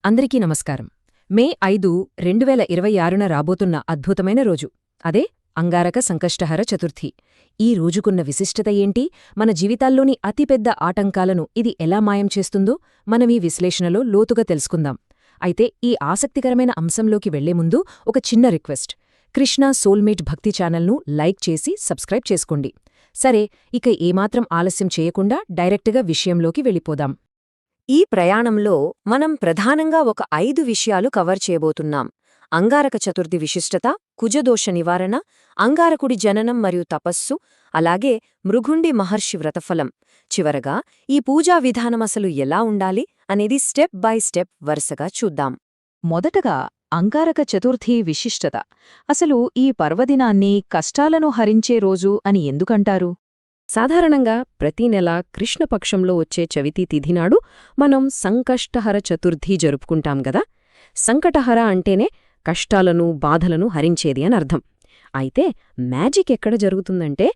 అందరికీ నమస్కారం. మే 5, 2026న రాబోతున్న అద్భుతమైన రోజు. అదే అంగారక సంకష్టహర చతుర్థి. ఈ రోజుకున్న విశిష్టత ఏంటి? మన జీవితాల్లోని అతిపెద్ద ఆటంకాలను ఇది ఎలా మాయం చేస్తుందో మనమీ విశ్లేషణలో లోతుగా తెలుసుకుందాం. అయితే ఈ ఆసక్తికరమైన అంశంలోకి వెళ్లే ముందు ఒక చిన్న రిక్వెస్ట్. కృష్ణ సోల్మేట్ భక్తి ఛానల్ను లైక్ చేసి సబ్స్క్రైబ్ చేసుకోండి. సరే, ఇక ఏమాత్రం ఆలస్యం చేయకుండా డైరెక్ట్గా విషయంలోకి వెళ్ళిపోదాం. ఈ ప్రయాణంలో మనం ప్రధానంగా ఒక 5 విషయాలు కవర్ చేయబోతున్నాం. అంగారక చతుర్థి విశిష్టత, కుజదోష నివారణ, అంగారకుడి జననం మరియు తపస్సు, అలాగే మృగుండి మహర్షి వ్రతఫలం. చివరగా ఈ పూజా విధానమసలు ఎలా ఉండాలి అనేది స్టెప్ బై స్టెప్ వరుసగా చూద్దాం. మొదటగా అంగారక చతుర్థి విశిష్టత. అసలు ఈ పర్వదినాన్ని కష్టాలను హరించే రోజు అని ఎందుకంటారు? సాధారణంగా ప్రతి నెల కృష్ణపక్షంలో వచ్చే చవితి తిథినాడు మనం సంకష్టహర చతుర్థి జరుపుకుంటాం గదా. సంకటహర అంటేనే కష్టాలను, బాధలను హరించేది అని అర్థం. అయితే మ్యాజిక్ ఎక్కడ జరుగుతుందంటే,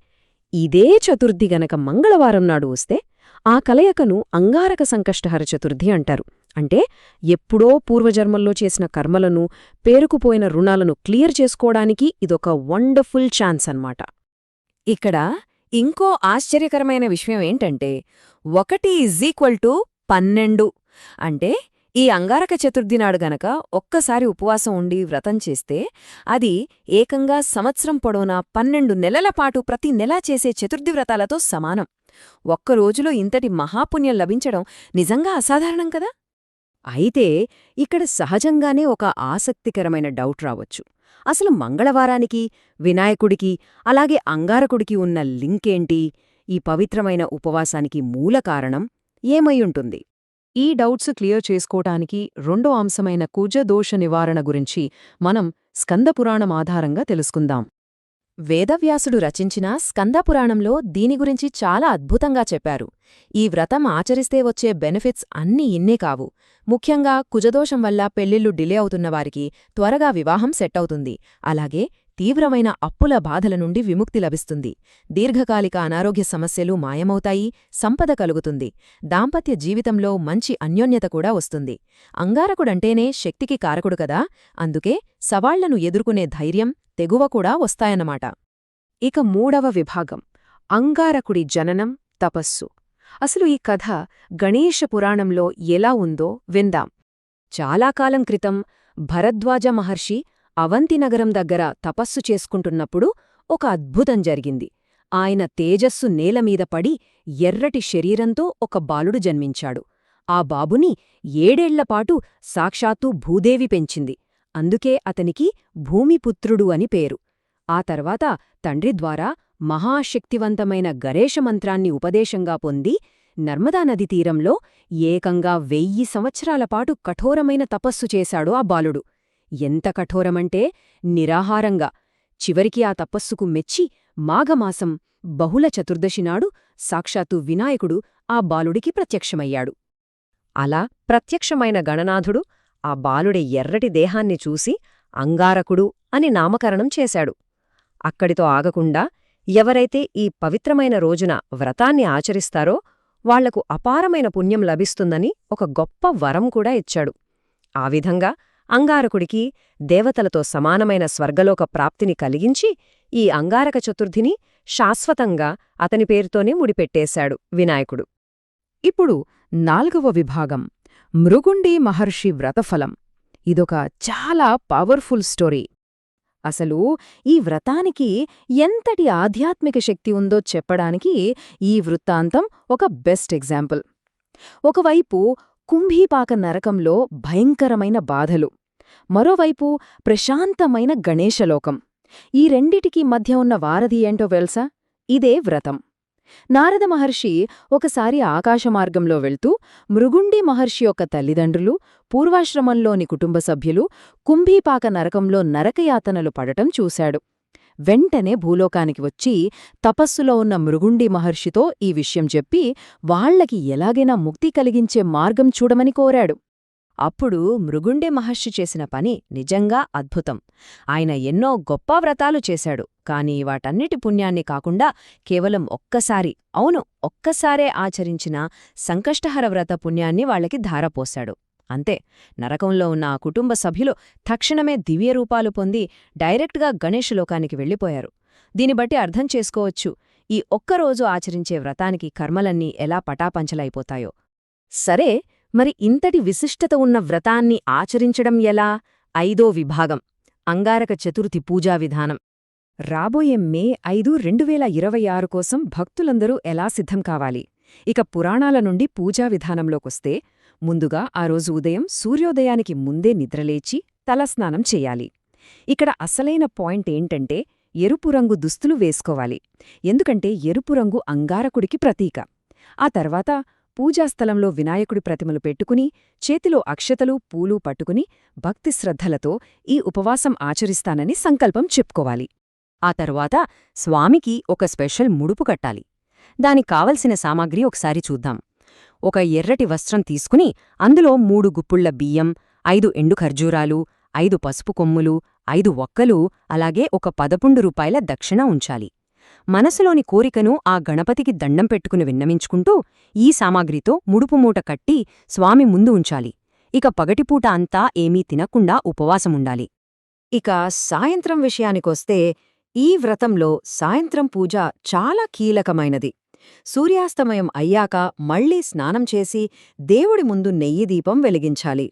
ఇదే చతుర్థి గనక మంగళవారం నాడు వస్తే ఆ కలయికను అంగారక సంకష్టహర చతుర్థి అంటారు. అంటే ఎప్పుడో పూర్వజన్మల్లో చేసిన కర్మలను, పేరుకుపోయిన రుణాలను క్లియర్ చేసుకోవడానికి ఇదొక వండర్ఫుల్ ఛాన్స్ అన్నమాట. ఇక్కడ ఇంకో ఆశ్చర్యకరమైన విషయం ఏంటంటే 1=12. అంటే ఈ అంగారక చతుర్థి నాడు గనక ఒక్కసారి ఉపవాసం ఉండి వ్రతం చేస్తే అది ఏకంగా సంవత్సరం పొడవునా 12 నెలల పాటు ప్రతి నెలా చేసే చతుర్థి వ్రతాలతో సమానం. ఒక్క రోజులో ఇంతటి మహాపుణ్యం లభించడం నిజంగా అసాధారణం కదా. అయితే ఇక్కడ సహజంగానే ఒక ఆసక్తికరమైన డౌట్ రావచ్చు. అసలు మంగళవారానికి, వినాయకుడికి, అలాగే అంగారకుడికి ఉన్న లింకేంటి? ఈ పవిత్రమైన ఉపవాసానికి మూల కారణం ఏమైయుంటుంది? ఈ డౌట్స్ క్లియర్ చేసుకోటానికి రెండో అంశమైన కుజదోష నివారణ గురించి మనం స్కందపురాణం ఆధారంగా తెలుసుకుందాం. వేదవ్యాసుడు రచించిన స్కందపురాణంలో దీని గురించి చాలా అద్భుతంగా చెప్పారు. ఈ వ్రతం ఆచరిస్తే వచ్చే బెనిఫిట్స్ అన్నీ ఇన్నే కావు. ముఖ్యంగా కుజదోషం వల్ల పెళ్లిళ్లు డిలే అవుతున్నవారికి త్వరగా వివాహం సెట్ అవుతుంది. అలాగే తీవ్రమైన అప్పుల బాధల నుండి విముక్తి లభిస్తుంది. దీర్ఘకాలిక అనారోగ్య సమస్యలు మాయమవుతాయి, సంపద కలుగుతుంది. దాంపత్య జీవితంలో మంచి అన్యోన్యత కూడా వస్తుంది. అంగారకుడంటేనే శక్తికి కారకుడు కదా, అందుకే సవాళ్లను ఎదుర్కొనే ధైర్యం, తెగువ కూడా వస్తాయన్నమాట. ఇక మూడవ విభాగం అంగారకుడి జననం, తపస్సు. అసలు ఈ కథ గణేశ పురాణంలో ఎలా ఉందో విందాం. చాలా కాలం క్రితం భరద్వాజ మహర్షి అవంతినగరం దగ్గర తపస్సు చేసుకుంటున్నప్పుడు ఒక అద్భుతం జరిగింది. ఆయన తేజస్సు నేలమీద పడి ఎర్రటి శరీరంతో ఒక బాలుడు జన్మించాడు. ఆ బాబుని 7 ఏళ్లపాటు సాక్షాత్తూ భూదేవి పెంచింది. అందుకే అతనికి భూమిపుత్రుడు అని పేరు. ఆ తర్వాత తండ్రి ద్వారా మహాశక్తివంతమైన గణేశమంత్రాన్ని ఉపదేశంగా పొంది నర్మదానది తీరంలో ఏకంగా 1000 సంవత్సరాలపాటు కఠోరమైన తపస్సు చేశాడు ఆ బాలుడు. ఎంత కఠోరమంటే నిరాహారంగా. చివరికి ఆ తపస్సుకు మెచ్చి మాఘమాసం బహుళ చతుర్దశినాడు సాక్షాత్తు వినాయకుడు ఆ బాలుడికి ప్రత్యక్షమయ్యాడు. అలా ప్రత్యక్షమైన గణనాథుడు ఆ బాలుడి ఎర్రటి దేహాన్ని చూసి అంగారకుడు అని నామకరణం చేశాడు. అక్కడితో ఆగకుండా ఎవరైతే ఈ పవిత్రమైన రోజున వ్రతాన్ని ఆచరిస్తారో వాళ్లకు అపారమైన పుణ్యం లభిస్తుందని ఒక గొప్ప వరం కూడా ఇచ్చాడు. ఆ విధంగా అంగారకుడికి దేవతలతో సమానమైన స్వర్గలోక ప్రాప్తిని కలిగించి ఈ అంగారక చతుర్థిని శాశ్వతంగా అతని పేరుతోనే ముడిపెట్టేశాడు వినాయకుడు. ఇప్పుడు 4వ విభాగం మృగుండి మహర్షి వ్రతఫలం. ఇదొక చాలా పవర్ఫుల్ స్టోరీ. అసలు ఈ వ్రతానికి ఎంతటి ఆధ్యాత్మిక శక్తి ఉందో చెప్పడానికి ఈ వృత్తాంతం ఒక బెస్ట్ ఎగ్జాంపుల్. ఒకవైపు కుంభీపాక నరకంలో భయంకరమైన బాధలు, మరోవైపు ప్రశాంతమైన గణేశలోకం. ఈ రెండిటికీ మధ్య ఉన్న వారధి ఏంటో తెలుసా? ఇదే వ్రతం. నారద మహర్షి ఒకసారి ఆకాశమార్గంలో వెళ్తూ మృగుండి మహర్షి యొక్క తల్లిదండ్రులు, పూర్వాశ్రమంలోని కుటుంబ సభ్యులు కుంభీపాక నరకంలో నరకయాతనలు పడటం చూశాడు. వెంటనే భూలోకానికి వచ్చి తపస్సులో ఉన్న మృగుండి మహర్షితో ఈ విషయం చెప్పి వాళ్లకి ఎలాగైనా ముక్తి కలిగించే మార్గం చూడమని కోరాడు. అప్పుడు మృగుండి మహర్షి చేసిన పని నిజంగా అద్భుతం. ఆయన ఎన్నో గొప్ప వ్రతాలు చేశాడు. కాని వాటన్నిటి పుణ్యాన్ని కాకుండా కేవలం ఒక్కసారే ఆచరించిన సంకష్టహర వ్రత పుణ్యాన్ని వాళ్లకి ధారపోశాడు. అంతే, నరకంలో ఉన్న ఆ కుటుంబ సభ్యులు తక్షణమే దివ్యరూపాలు పొంది డైరెక్ట్గా గణేష్ లోకానికి వెళ్ళిపోయారు. దీని బట్టి అర్థం చేసుకోవచ్చు ఈ ఒక్కరోజు ఆచరించే వ్రతానికి కర్మలన్నీ ఎలా పటాపంచలైపోతాయో. సరే, మరి ఇంతటి విశిష్టత ఉన్న వ్రతాన్ని ఆచరించడం ఎలా? 5వ విభాగం, అంగారక చతుర్థి పూజా విధానం. రాబోయే మే 5, 2026 కోసం భక్తులందరూ ఎలా సిద్ధం కావాలి? ఇక పురాణాల నుండి పూజా విధానంలోకొస్తే, ముందుగా ఆ రోజు ఉదయం సూర్యోదయానికి ముందే నిద్రలేచి తలస్నానం చెయ్యాలి. ఇక్కడ అసలైన పాయింట్ ఏంటంటే, ఎరుపు రంగు దుస్తులు వేసుకోవాలి. ఎందుకంటే ఎరుపు రంగు అంగారకుడికి ప్రతీక. ఆ తర్వాత పూజాస్థలంలో వినాయకుడి ప్రతిమలు పెట్టుకుని చేతిలో అక్షతలు పూలు పట్టుకుని భక్తి శ్రద్ధలతో ఈ ఉపవాసం ఆచరిస్తానని సంకల్పం చెప్పుకోవాలి. ఆ తరువాత స్వామికి ఒక స్పెషల్ ముడుపు కట్టాలి. దానికి కావలసిన సామాగ్రి ఒకసారి చూద్దాం. ఒక ఎర్రటి వస్త్రం తీసుకుని అందులో 3 గుప్పుళ్ల బియ్యం, 5 ఎండు ఖర్జూరాలు, 5 పసుపు కొమ్ములు, 5 ఒక్కలు, అలాగే ఒక 11 రూపాయల దక్షిణ ఉంచాలి. మనసులోని కోరికను ఆ గణపతికి దండం పెట్టుకుని విన్నమించుకుంటూ ఈ సామాగ్రితో ముడుపు మూట కట్టి స్వామి ముందు ఉంచాలి. ఇక పగటిపూట అంతా ఏమీ తినకుండా ఉపవాసముండాలి. ఇక సాయంత్రం విషయానికొస్తే, ఈ వ్రతంలో సాయంత్రం పూజ చాలా కీలకమైనది. సూర్యాస్తమయం అయ్యాక మళ్లీ స్నానం చేసి దేవుడి ముందు నెయ్యి దీపం వెలిగించాలి.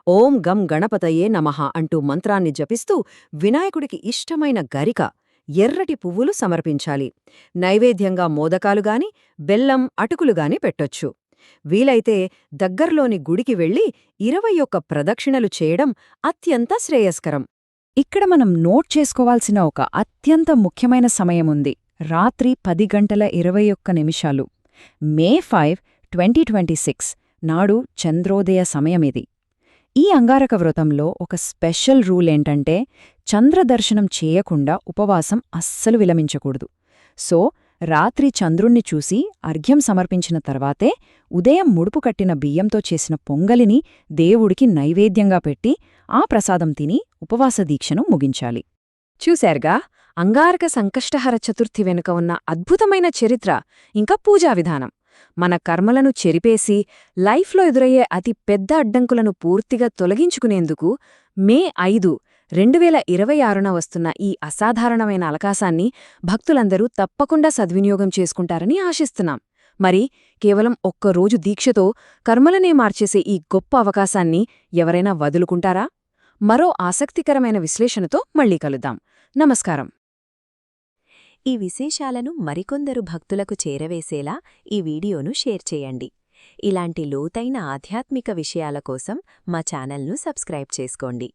ఓం గం గణపతయే నమః అంటూ మంత్రాన్ని జపిస్తూ వినాయకుడికి ఇష్టమైన గరిక, ఎర్రటి పువ్వులు సమర్పించాలి. నైవేద్యంగా మోదకాలుగాని, బెల్లం, అటుకులుగాని పెట్టొచ్చు. వీలైతే దగ్గర్లోని గుడికి వెళ్లి 21 ప్రదక్షిణలు చేయడం అత్యంత శ్రేయస్కరం. ఇక్కడ మనం నోట్ చేసుకోవాల్సిన ఒక అత్యంత ముఖ్యమైన సమయముంది. రాత్రి 10:21 మే 5, 2026 నాడు చంద్రోదయ సమయమిది. ఈ అంగారక వ్రతంలో ఒక స్పెషల్ రూల్ ఏంటంటే, చంద్రదర్శనం చేయకుండా ఉపవాసం అస్సలు విలమించకూడదు. సో, రాత్రి చంద్రుణ్ణి చూసి అర్ఘ్యం సమర్పించిన తర్వాతే ఉదయం ముడుపు కట్టిన బియ్యంతో చేసిన పొంగలిని దేవుడికి నైవేద్యంగా పెట్టి ఆ ప్రసాదం తిని ఉపవాస దీక్షను ముగించాలి. చూశారుగా, అంగారక సంకష్టహర చతుర్థి వెనుక ఉన్న అద్భుతమైన చరిత్ర ఇంకా పూజా విధానం. మన కర్మలను చెరిపేసి లైఫ్లో ఎదురయ్యే అతి పెద్ద అడ్డంకులను పూర్తిగా తొలగించుకునేందుకు మే 5, 2026న వస్తున్న ఈ అసాధారణమైన అవకాశాన్ని భక్తులందరూ తప్పకుండా సద్వినియోగం చేసుకుంటారని ఆశిస్తున్నాం. మరి కేవలం ఒక్కరోజు దీక్షతో కర్మలనే మార్చేసే ఈ గొప్ప అవకాశాన్ని ఎవరైనా వదులుకుంటారా? మరో ఆసక్తికరమైన విశ్లేషణతో మళ్ళీ కలుద్దాం. నమస్కారం. ఈ విశేషాలను మరికొందరు భక్తులకు చేరవేసేలా ఈ వీడియోను షేర్ చేయండి. ఇలాంటి లోతైన ఆధ్యాత్మిక విషయాల కోసం మా ఛానల్ను సబ్స్క్రైబ్ చేసుకోండి.